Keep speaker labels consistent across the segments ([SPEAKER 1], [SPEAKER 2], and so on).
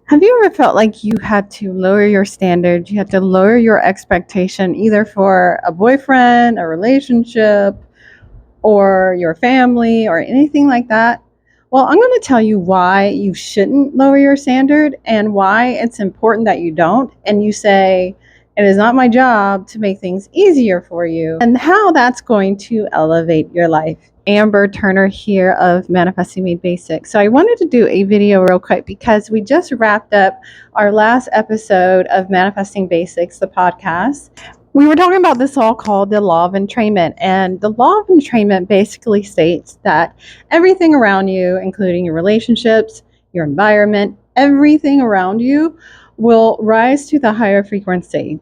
[SPEAKER 1] Have you ever felt like you had to lower your standards? You had to lower your expectation either for a boyfriend, a relationship, or your family, or anything like that? Well, I'm going to tell you why you shouldn't lower your standard and why it's important that you don't. And you say, it is not my job to make things easier for you, and how that's going to elevate your life. Amber Turner here of Manifesting Made Basic. So I wanted to do a video real quick because we just wrapped up our last episode of Manifesting Basics, the podcast. We were talking about this all called the law of entrainment. And the law of entrainment basically states that everything around you, including your relationships, your environment, everything around you will rise to the higher frequency.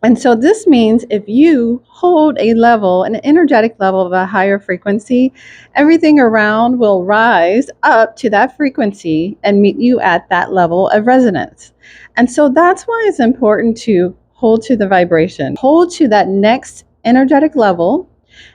[SPEAKER 1] And so this means if you hold a level, an energetic level of a higher frequency, everything around will rise up to that frequency and meet you at that level of resonance. And so that's why it's important to hold to the vibration, hold to that next energetic level,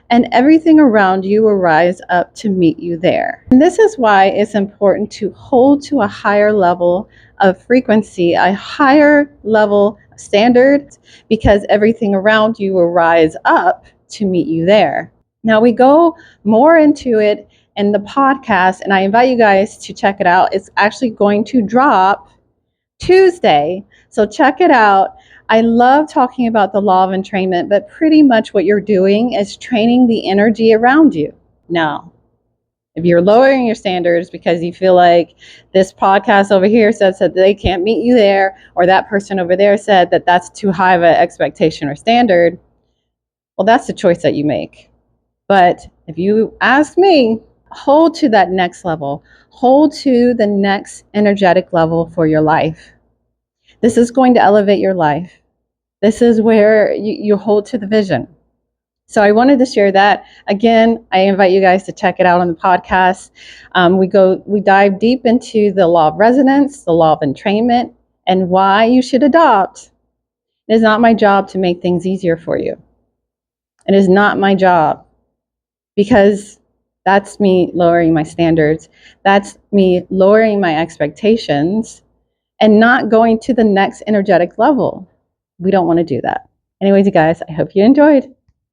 [SPEAKER 1] and everything around you will rise up to meet you there. And this is why it's important to hold to a higher level of frequency, a higher level standard, because everything around you will rise up to meet you there. Now, we go more into it in the podcast, and I invite you guys to check it out. It's actually going to drop Tuesday, so check it out. I love talking about the law of entrainment, but pretty much what you're doing is training the energy around you. Now, if you're lowering your standards because you feel like this podcast over here says that they can't meet you there, or that person over there said that that's too high of an expectation or standard, well, that's the choice that you make. But if you ask me, hold to that next level. Hold to the next energetic level for your life. This is going to elevate your life. This is where you hold to the vision. So I wanted to share that. Again, I invite you guys to check it out on the podcast. We dive deep into the law of resonance, the law of entrainment, and why you should adopt. It is not my job to make things easier for you. It is not my job, because that's me lowering my standards. That's me lowering my expectations and not going to the next energetic level. We don't want to do that. Anyways, you guys, I hope you enjoyed.